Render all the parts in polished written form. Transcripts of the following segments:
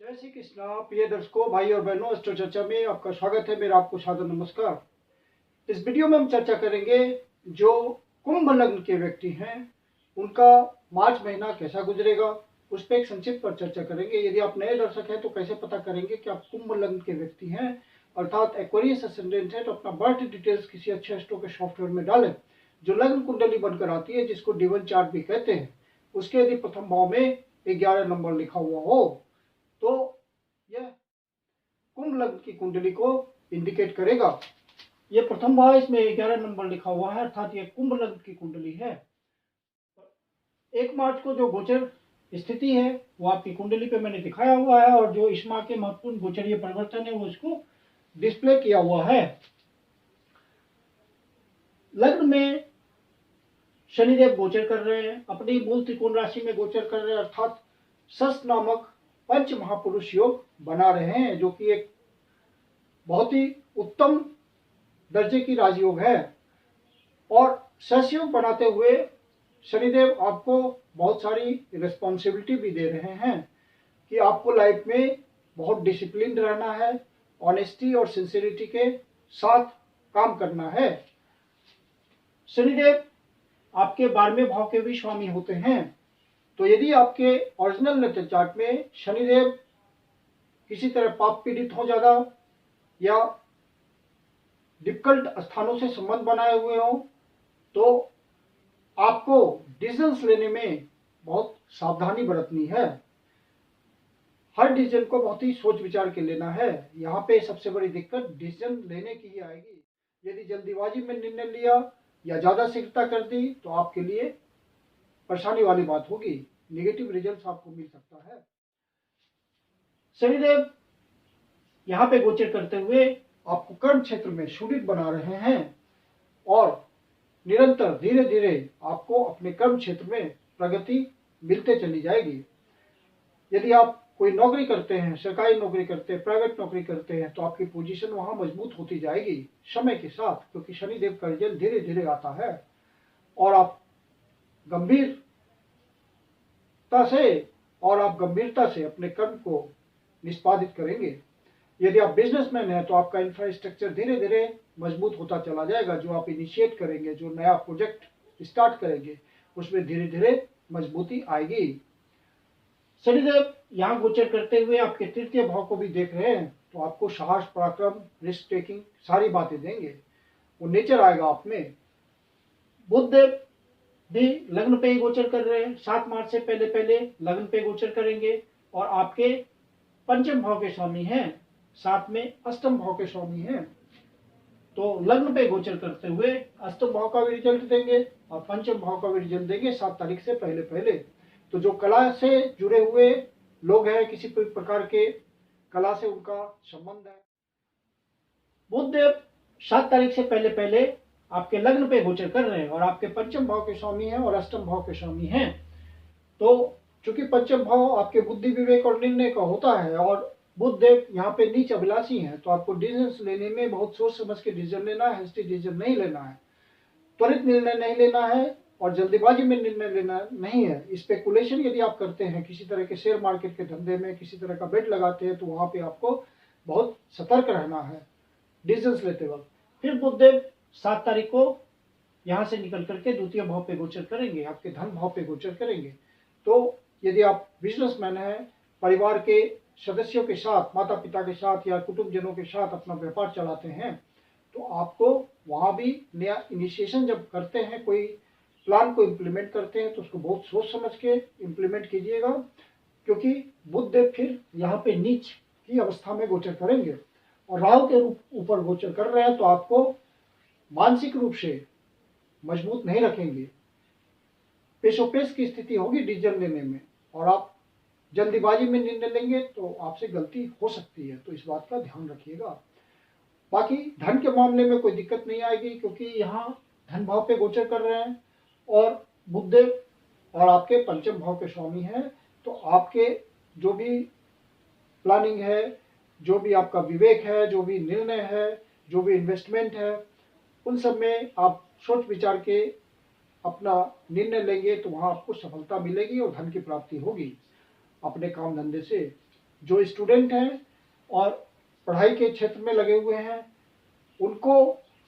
जय श्री कृष्णा। प्रिय दर्शकों, भाई और बहनों, अस्ट्रो चर्चा में आपका स्वागत है। मेरा आपको सादर नमस्कार। इस वीडियो में हम चर्चा करेंगे जो कुंभ लग्न के व्यक्ति हैं उनका मार्च महीना कैसा गुजरेगा, उस पर एक संक्षिप्त पर चर्चा करेंगे। यदि आप नए दर्शक हैं तो कैसे पता करेंगे कि आप कुंभ लग्न के व्यक्ति हैं अर्थात एक्वेरियस असेंडेंट है, तो अपना बर्थ डिटेल्स किसी अच्छे एस्ट्रो के सॉफ्टवेयर में डालें। जो लग्न कुंडली बनकर आती है, जिसको डिवन चार्ट भी कहते हैं, उसके यदि प्रथम भाव में 11 नंबर लिखा हुआ हो तो यह कुंभ लग्न की कुंडली को इंडिकेट करेगा। यह प्रथम भाव, इसमें 11 नंबर लिखा हुआ है अर्थात यह कुंभ लग्न की कुंडली है। 1 मार्च को जो गोचर स्थिति है वो आपकी कुंडली पे मैंने दिखाया हुआ है, और जो इस माह के महत्वपूर्ण गोचरीय परिवर्तन है वो इसको डिस्प्ले किया हुआ है। लग्न में शनिदेव गोचर कर रहे हैं, अपनी मूल त्रिकोण राशि में गोचर कर रहे हैं अर्थात शश नामक पंच महापुरुष योग बना रहे हैं, जो कि एक बहुत ही उत्तम दर्जे की राजयोग है। और शश योग बनाते हुए शनिदेव आपको बहुत सारी रिस्पॉन्सिबिलिटी भी दे रहे हैं कि आपको लाइफ में बहुत डिसिप्लिन रहना है, ऑनेस्टी और सिंसियरिटी के साथ काम करना है। शनिदेव आपके 12वें भाव के भी स्वामी होते हैं, तो यदि आपके ओरिजिनल नेचर चार्ट में शनिदेव किसी तरह पाप पीड़ित हो ज्यादा या डिफिकल्ट स्थानों से संबंध बनाए हुए हो, तो आपको डिसीजंस लेने में बहुत सावधानी बरतनी है। हर डिसीजन को बहुत ही सोच विचार के लेना है। यहाँ पे सबसे बड़ी दिक्कत डिसीजन लेने की ही आएगी। यदि जल्दीबाजी में निर्णय लिया या ज्यादा शीघ्रता कर दी तो आपके लिए परेशानी वाली बात होगी, नेगेटिव रिजल्ट आपको मिल सकता है। शनिदेव यहाँ पे गोचर करते हुए आपको कर्म क्षेत्र में सुदृढ़ बना रहे हैं और निरंतर धीरे धीरे आपको अपने कर्म क्षेत्र में प्रगति मिलते चली जाएगी। यदि आप कोई नौकरी करते हैं, सरकारी नौकरी करते हैं, प्राइवेट नौकरी करते हैं, तो आपकी पोजीशन वहां मजबूत होती जाएगी समय के साथ, क्योंकि शनिदेव का रिजल्ट धीरे धीरे आता है और आप गंभीरता से अपने कर्म को निष्पादित करेंगे। यदि आप बिजनेसमैन हैं तो आपका इंफ्रास्ट्रक्चर धीरे धीरे मजबूत होता चला जाएगा। जो आप इनिशिएट करेंगे, जो नया प्रोजेक्ट स्टार्ट करेंगे, उसमें धीरे धीरे मजबूती आएगी। शनिदेव यहाँ गोचर करते हुए आपके 3य भाव को भी देख रहे हैं, तो आपको साहस, पराक्रम, रिस्क टेकिंग सारी बातें देंगे, वो नेचर आएगा आप में। बुधदेव भी लग्न पे ही गोचर कर रहे हैं, 7 मार्च से पहले पहले लग्न पे गोचर करेंगे और आपके 5म भाव के स्वामी हैं, साथ में 8म भाव के स्वामी हैं। तो लग्न पे गोचर करते हुए 8म भाव का भी रिजल्ट देंगे और 5म भाव का भी रिजल्ट देंगे 7 तारीख से पहले पहले। तो जो कला से जुड़े हुए लोग हैं, किसी प्रकार के कला से उनका संबंध है, बुधदेव 7 तारीख से पहले पहले आपके लग्न पे गोचर कर रहे हैं और आपके 5म भाव के स्वामी हैं और 8म भाव के स्वामी हैं। तो चूंकि 5म भाव आपके बुद्धि, विवेक और निर्णय का होता है और बुधदेव यहाँ पे नीच अभिलाषी हैं, तो आपको डिसीजन लेने में बहुत सोच समझ के डिसीजन लेना है, हेस्टी डिसीजन नहीं लेना है, त्वरित निर्णय नहीं लेना है और जल्दीबाजी में निर्णय लेना नहीं है। स्पेकुलेशन यदि आप करते हैं, किसी तरह के शेयर मार्केट के धंधे में किसी तरह का बेट लगाते हैं, तो वहां पे आपको बहुत सतर्क रहना है डिसीजन लेते वक्त। फिर बुधदेव 7 तारीख को यहाँ से निकल करके 2य भाव पे गोचर करेंगे, आपके धन भाव पे गोचर करेंगे। तो यदि आप बिजनेसमैन हैं, परिवार के सदस्यों के साथ, माता पिता के साथ या कुटुंबजनों के साथ अपना व्यापार चलाते हैं, तो आपको वहां भी नया इनिशिएशन जब करते हैं, कोई प्लान को इम्प्लीमेंट करते हैं, तो उसको बहुत सोच समझ के इम्प्लीमेंट कीजिएगा, क्योंकि बुधदेव फिर यहाँ पे नीच की अवस्था में गोचर करेंगे और राहु के ऊपर गोचर कर रहे हैं, तो आपको मानसिक रूप से मजबूत नहीं रखेंगे, पेशोपेश की स्थिति होगी डिसीजन लेने में और आप जल्दीबाजी में निर्णय लेंगे तो आपसे गलती हो सकती है, तो इस बात का ध्यान रखिएगा। बाकी धन के मामले में कोई दिक्कत नहीं आएगी, क्योंकि यहाँ धन भाव पे गोचर कर रहे हैं और बुधदेव और आपके 5म भाव के स्वामी हैं, तो आपके जो भी प्लानिंग है, जो भी आपका विवेक है, जो भी निर्णय है, जो भी इन्वेस्टमेंट है, उन सब में आप सोच विचार के अपना निर्णय लेंगे तो वहां आपको सफलता मिलेगी और धन की प्राप्ति होगी अपने काम धंधे से। जो स्टूडेंट हैं और पढ़ाई के क्षेत्र में लगे हुए हैं उनको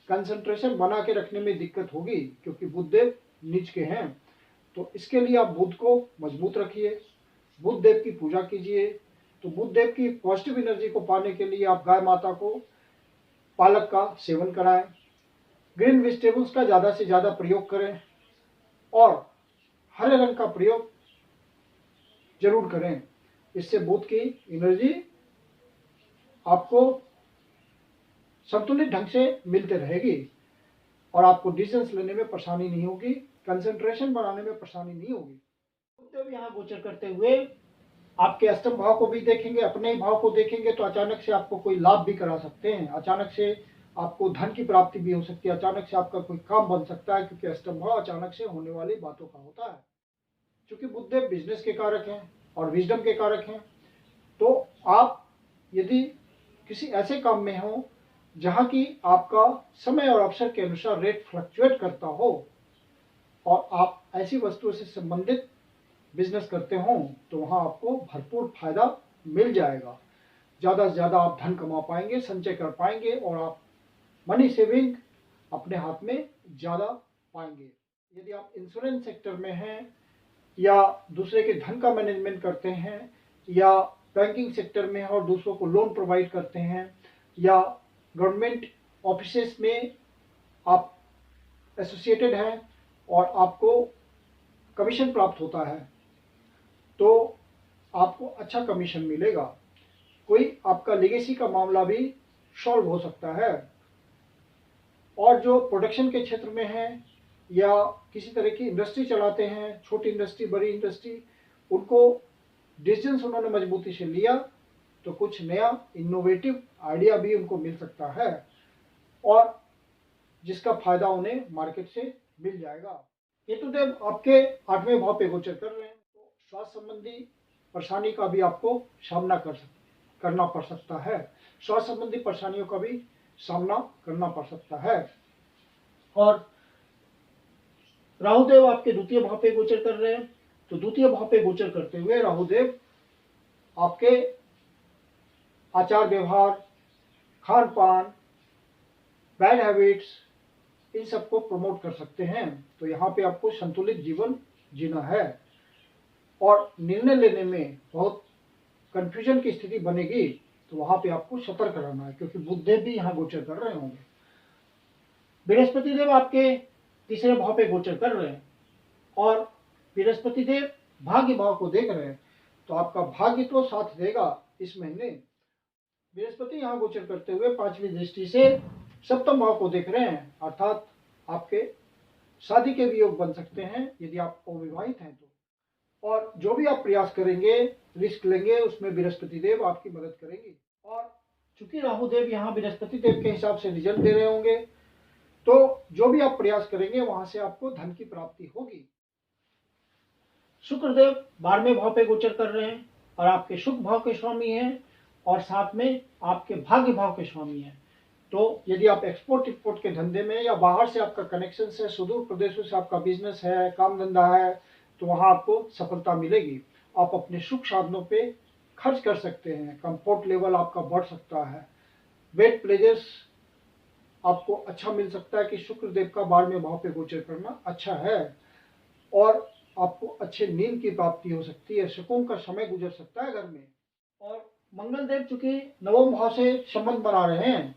कंसंट्रेशन बना के रखने में दिक्कत होगी, क्योंकि बुधदेव नीच के हैं। तो इसके लिए आप बुध को मजबूत रखिए, बुध देव की पूजा कीजिए। तो बुध देव की पॉजिटिव एनर्जी को पाने के लिए आप गाय माता को पालक का सेवन कराएं, ग्रीन वेजिटेबल्स का ज़्यादा से ज़्यादा प्रयोग करें और हरे रंग का प्रयोग जरूर करें। इससे बुध की एनर्जी आपको संतुलित ढंग से मिलते रहेगी और आपको डिसीजंस लेने में परेशानी नहीं होगी, कंसंट्रेशन बनाने में परेशानी नहीं होगी। बुध यहाँ गोचर करते हुए आपके अष्टम भाव को भी देखेंगे, अपने ही भाव को देखेंगे, तो अचानक से आपको कोई लाभ भी करा सकते हैं, अचानक से आपको धन की प्राप्ति भी हो सकती है, अचानक से आपका कोई काम बन सकता है, क्योंकि अष्टम भाव अचानक से होने वाली बातों का होता है। क्योंकि बुधदेव बिजनेस के कारक हैं और विजडम के कारक हैं, तो आप यदि किसी ऐसे काम में हो जहाँ की आपका समय और अवसर के अनुसार रेट फ्लक्चुएट करता हो और आप ऐसी वस्तुओं से संबंधित बिजनेस करते हो, तो वहाँ आपको भरपूर फायदा मिल जाएगा। ज़्यादा से ज़्यादा आप धन कमा पाएंगे, संचय कर पाएंगे और आप मनी सेविंग अपने हाथ में ज़्यादा पाएंगे। यदि आप इंश्योरेंस सेक्टर में हैं या दूसरे के धन का मैनेजमेंट करते हैं या बैंकिंग सेक्टर में हैं और दूसरों को लोन प्रोवाइड करते हैं या गवर्नमेंट ऑफिसेस में आप एसोसिएटेड हैं और आपको कमीशन प्राप्त होता है, तो आपको अच्छा कमीशन मिलेगा। कोई आपका लेगेसी का मामला भी सॉल्व हो सकता है। और जो प्रोडक्शन के क्षेत्र में हैं या किसी तरह की इंडस्ट्री चलाते हैं, छोटी इंडस्ट्री बड़ी इंडस्ट्री, उनको डिसीजंस उन्होंने मजबूती से लिया तो कुछ नया इनोवेटिव आइडिया भी उनको मिल सकता है और जिसका फायदा उन्हें मार्केट से मिल जाएगा। केतुदेव आपके 8वें भाव पे गोचर कर रहे हैं, तो स्वास्थ्य संबंधी परेशानी का भी आपको सामना करना पड़ सकता है, स्वास्थ्य संबंधी परेशानियों का भी सामना करना पड़ सकता है। और राहुदेव आपके द्वितीय भाव पे गोचर कर रहे हैं, तो द्वितीय भाव पे गोचर करते हुए राहुदेव आपके आचार व्यवहार, खान पान, बैड हैबिट्स, इन सबको प्रमोट कर सकते हैं। तो यहाँ पे आपको संतुलित जीवन जीना है और निर्णय लेने में बहुत कंफ्यूजन की स्थिति बनेगी, तो वहाँ पे आपको सतर्क रहना है, क्योंकि बुधदेव भी यहाँ गोचर कर रहे होंगे। बृहस्पति देव आपके तीसरे भाव पे गोचर कर रहे हैं और बृहस्पति देव भाग्य भाव को देख रहे हैं, तो आपका भाग्य तो साथ देगा इस महीने। बृहस्पति यहाँ गोचर करते हुए 5वीं दृष्टि से सप्तम भाव को देख रहे हैं, अर्थात आपके शादी के भी योग बन सकते हैं यदि आप अविवाहित हैं तो। और जो भी आप प्रयास करेंगे, रिस्क लेंगे, उसमें बृहस्पति देव आपकी मदद करेंगे। और चूंकि राहु देव यहाँ बृहस्पति देव के हिसाब से रिजल्ट दे रहे होंगे, तो जो भी आप प्रयास करेंगे वहां से आपको धन की प्राप्ति होगी। शुक्रदेव 12वें भाव पे गोचर कर रहे हैं और आपके शुभ भाव के स्वामी हैं और साथ में आपके भाग्य भाव के स्वामी हैं। तो यदि आप एक्सपोर्ट इंपोर्ट के धंधे में या बाहर से आपका कनेक्शन है, सुदूर प्रदेशों से आपका बिजनेस है, काम धंधा है, तो वहाँ आपको सफलता मिलेगी। आप अपने सुख साधनों पे खर्च कर सकते हैं, कंफर्ट लेवल आपका बढ़ सकता है, वेट प्लेजर्स आपको अच्छा मिल सकता है कि शुक्रदेव का 12वें भाव पे गोचर करना अच्छा है और आपको अच्छे नींद की प्राप्ति हो सकती है, सुकून का समय गुजर सकता है घर में। और मंगल देव चूंकि 9वें भाव से संबंध बना रहे हैं,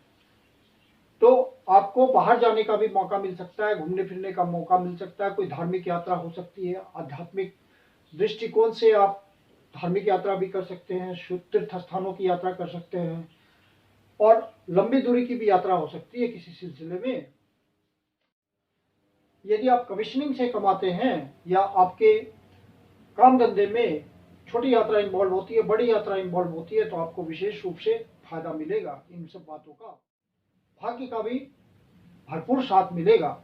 तो आपको बाहर जाने का भी मौका मिल सकता है, घूमने फिरने का मौका मिल सकता है, कोई धार्मिक यात्रा हो सकती है, आध्यात्मिक दृष्टिकोण से आप धार्मिक यात्रा भी कर सकते हैं, तीर्थ स्थानों की यात्रा कर सकते हैं और लंबी दूरी की भी यात्रा हो सकती है किसी सिलसिले में। यदि आप कमीशनिंग से कमाते हैं या आपके काम धंधे में छोटी यात्रा इन्वॉल्व होती है, बड़ी यात्रा इन्वॉल्व होती है, तो आपको विशेष रूप से फायदा मिलेगा इन सब बातों का। भाग्य का भी भरपूर साथ मिलेगा।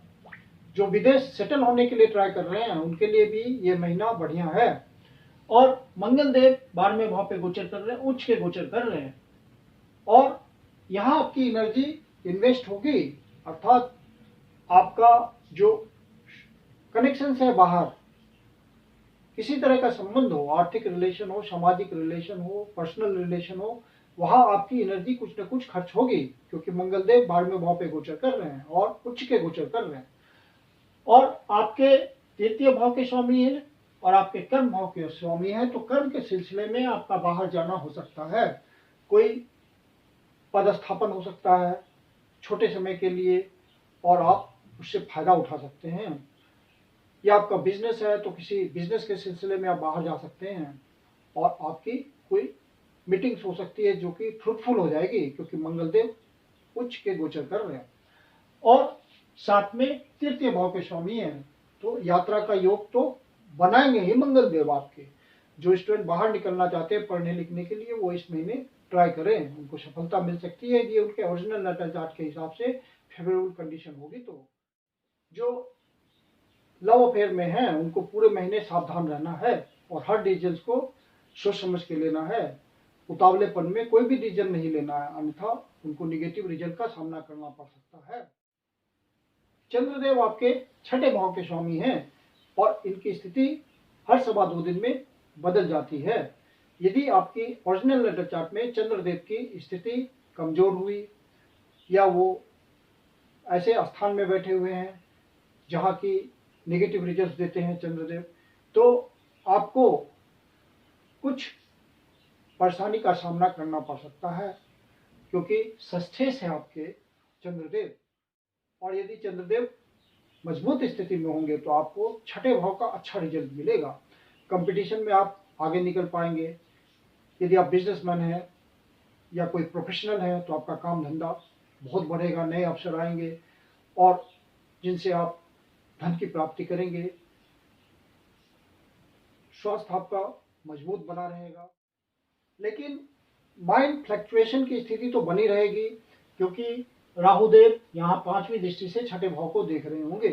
जो विदेश सेटल होने के लिए ट्राई कर रहे हैं उनके लिए भी ये महीना बढ़िया है। और मंगल देव 12वें भाव पे गोचर कर रहे हैं, उच्च के गोचर कर रहे हैं और यहाँ आपकी एनर्जी इन्वेस्ट होगी, अर्थात आपका जो कनेक्शन है बाहर किसी तरह का संबंध हो, आर्थिक रिलेशन हो, सामाजिक रिलेशन हो, पर्सनल रिलेशन हो, वहां आपकी एनर्जी कुछ न कुछ खर्च होगी, क्योंकि मंगलदेव 12वें भाव पे गोचर कर रहे हैं और उच्च के गोचर कर रहे हैं, और आपके तृतीय भाव के स्वामी है और आपके कर्म भाव के स्वामी है। तो कर्म के सिलसिले में आपका बाहर जाना हो सकता है, कोई पदस्थापन हो सकता है छोटे समय के लिए, और आप उससे फायदा उठा सकते हैं। या आपका बिजनेस है तो किसी बिजनेस के सिलसिले में आप बाहर जा सकते हैं, और आपकी कोई मीटिंग्स हो सकती है जो कि फ्रूटफुल हो जाएगी, क्योंकि मंगलदेव उच्च के गोचर कर रहे हैं और साथ में तृतीय भाव के स्वामी हैं। तो यात्रा का योग तो बनाएंगे ही मंगलदेव आपके। जो स्टूडेंट बाहर निकलना चाहते हैं पढ़ने लिखने के लिए, वो इस महीने ट्राई करें, उनको सफलता मिल सकती है। ये उनके ओरिजिनल नाटल चार्ट के हिसाब से फेवरेबल कंडीशन होगी। तो जो लव अफेयर में है उनको पूरे महीने सावधान रहना है और हर डिसीजन को सोच समझ के लेना है। उतावलेपन में कोई भी डिसीजन नहीं लेना है, अन्यथा उनको निगेटिव रिजल्ट का सामना करना पड़ सकता है। चंद्रदेव आपके छठे भाव के स्वामी हैं और इनकी स्थिति हर सवा 2 दिन में बदल जाती है। यदि आपकी ओरिजिनल लेटर चार्ट में चंद्रदेव की स्थिति कमजोर हुई या वो ऐसे स्थान में बैठे हुए हैं जहाँ की नेगेटिव रिजल्ट देते हैं चंद्रदेव, तो आपको कुछ परेशानी का सामना करना पड़ सकता है, क्योंकि षष्ठेश है आपके चंद्रदेव। और यदि चंद्रदेव मजबूत स्थिति में होंगे तो आपको छठे भाव का अच्छा रिजल्ट मिलेगा। कंपटीशन में आप आगे निकल पाएंगे। यदि आप बिजनेसमैन हैं या कोई प्रोफेशनल है तो आपका काम धंधा बहुत बढ़ेगा, नए अवसर आएंगे और जिनसे आप धन की प्राप्ति करेंगे। स्वास्थ्य आपका मजबूत बना रहेगा, लेकिन माइंड फ्लक्चुएशन की स्थिति तो बनी रहेगी, क्योंकि राहुदेव यहाँ 5वीं दृष्टि से छठे भाव को देख रहे होंगे।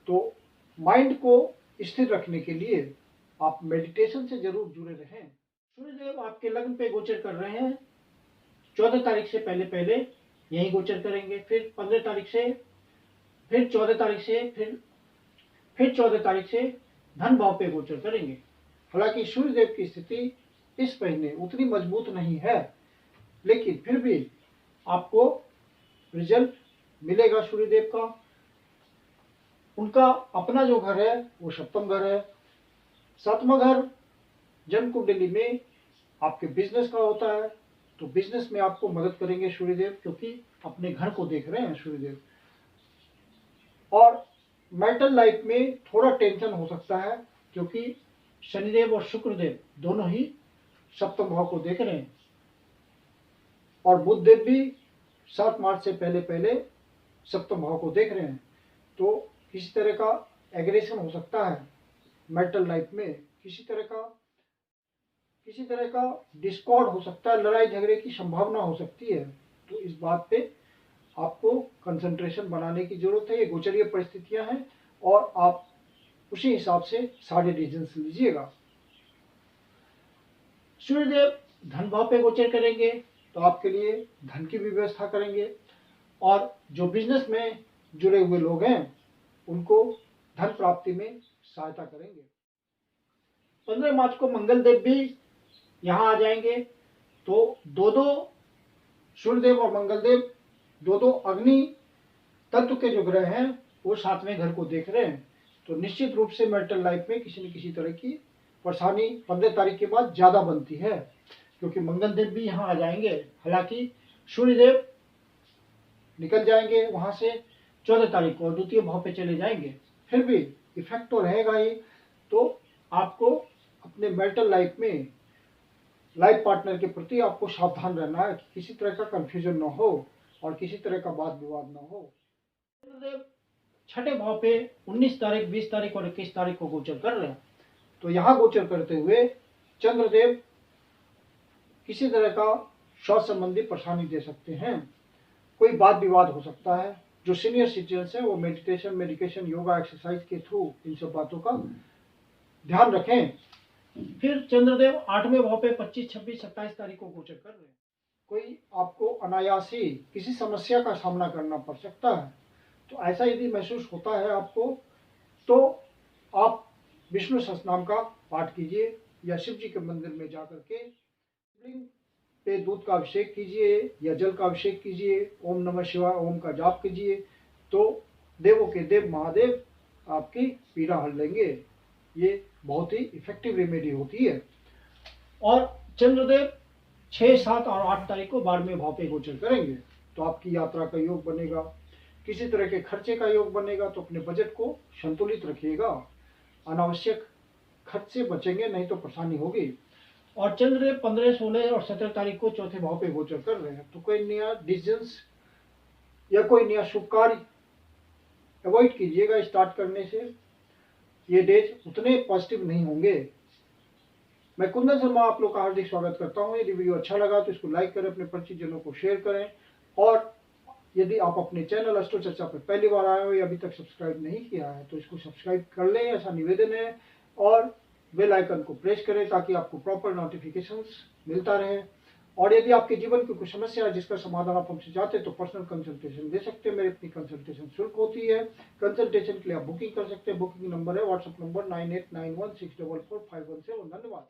तो माइंड को स्थिर रखने के लिए आप मेडिटेशन से जरूर जुड़े रहें। सूर्यदेव आपके लग्न पे गोचर कर रहे हैं। 14 तारीख से पहले पहले यही गोचर करेंगे, फिर 15 तारीख से, फिर 14 तारीख से, फिर 14 तारीख से धन भाव पे गोचर करेंगे। हालांकि सूर्यदेव की स्थिति इस महीने उतनी मजबूत नहीं है, लेकिन फिर भी आपको रिजल्ट मिलेगा सूर्यदेव का। उनका अपना जो घर है वो सप्तम घर है। 7वां घर जन्म कुंडली में आपके बिजनेस का होता है, तो बिजनेस में आपको मदद करेंगे सूर्यदेव, क्योंकि अपने घर को देख रहे हैं सूर्यदेव। और मैरिटल लाइफ में थोड़ा टेंशन हो सकता है, क्योंकि शनिदेव और शुक्रदेव दोनों ही सप्तम भाव को देख रहे हैं और बुध देव भी 7 मार्च से पहले पहले सप्तम भाव को देख रहे हैं। तो किसी तरह का एग्रेशन हो सकता है मैरिटल लाइफ में, किसी तरह का डिस्कॉर्ड हो सकता है, लड़ाई झगड़े की संभावना हो सकती है। तो इस बात पे आपको कंसंट्रेशन बनाने की जरूरत है। ये गोचरीय परिस्थितियां हैं और आप उसी हिसाब से सारे डिसीजंस लीजिएगा। सूर्यदेव धन भाव पे गोचर करेंगे तो आपके लिए धन की भी व्यवस्था करेंगे, और जो बिजनेस में जुड़े हुए लोग हैं उनको धन प्राप्ति में सहायता करेंगे। 15 मार्च को मंगलदेव भी यहाँ आ जाएंगे। तो दो सूर्यदेव और मंगलदेव दो अग्नि तत्व के जो ग्रह हैं वो 7वें घर को देख रहे हैं। तो निश्चित रूप से मैरिटल लाइफ में किसी न किसी तरह की परेशानी 15 तारीख के बाद ज्यादा बनती है, क्योंकि मंगलदेव भी यहाँ आ जाएंगे। हालांकि सूर्यदेव निकल जाएंगे वहां से 14 तारीख को और द्वितीय भाव पे चले जाएंगे, फिर भी इफेक्ट तो रहेगा ही। तो आपको अपने मैरिटल लाइफ में लाइफ पार्टनर के प्रति आपको सावधान रहना है कि किसी तरह का कंफ्यूजन ना हो और किसी तरह का वाद विवाद ना हो। चंद्रदेव छठे भाव पे 19 तारीख, 20 तारीख और 21 तारीख को गोचर कर रहे हैं। तो यहाँ गोचर करते हुए चंद्रदेव किसी तरह का स्वास्थ्य संबंधी परेशानी दे सकते हैं, कोई वाद विवाद हो सकता है। जो सीनियर सिटीजन है वो मेडिटेशन, मेडिकेशन, योगा, एक्सरसाइज के थ्रू इन सब बातों का ध्यान रखें। फिर चंद्रदेव 8वें भाव पे 25, 26, 27 तारीख को गोचर कर रहे हैं। कोई आपको अनायास ही किसी समस्या का सामना करना पड़ सकता है। तो ऐसा यदि महसूस होता है आपको, तो आप विष्णु सहस्रनाम का पाठ कीजिए या शिव जी के मंदिर में जाकर के शिवलिंग पे दूध का अभिषेक कीजिए या जल का अभिषेक कीजिए, ओम नमः शिवाय ओम का जाप कीजिए, तो देवों के देव महादेव आपकी पीड़ा हर लेंगे। ये बहुत ही इफेक्टिव रेमेडी होती है। और चंद्रदेव 6, 7 और 8 तारीख को बारहवें भाव पे गोचर करेंगे, तो आपकी यात्रा का योग बनेगा, किसी तरह के खर्चे का योग बनेगा। तो अपने बजट को संतुलित रखिएगा, अनावश्यक खर्च से बचेंगे, नहीं तो परेशानी होगी। और चंद्रदेव 15, 16 और 17 तारीख को चौथे भाव पे गोचर कर रहे हैं, तो कोई नया डिसीजंस या कोई नया शुभ कार्य अवॉइड कीजिएगा स्टार्ट करने से। ये डेज उतने पॉजिटिव नहीं होंगे। मैं कुंदन शर्मा आप लोग का हार्दिक स्वागत करता हूँ। यदि वीडियो अच्छा लगा तो इसको लाइक करें, अपने परिचितजनों को शेयर करें, और यदि आप अपने चैनल अस्ट्रो चर्चा पर पहली बार आए हो या अभी तक सब्सक्राइब नहीं किया है तो इसको सब्सक्राइब कर लें, ऐसा निवेदन है। और बेल आइकन को प्रेस करें ताकि आपको प्रॉपर नोटिफिकेशंस मिलता रहे। और यदि आपके जीवन की कुछ समस्या है जिसका समाधान आप हमसे चाहते हैं तो पर्सनल कंसल्टेशन दे सकते हैं। मेरी अपनी कंसल्टेशन शुल्क होती है। कंसल्टेशन के लिए आप बुकिंग कर सकते हैं। बुकिंग नंबर है व्हाट्सएप नंबर 9891644517। धन्यवाद।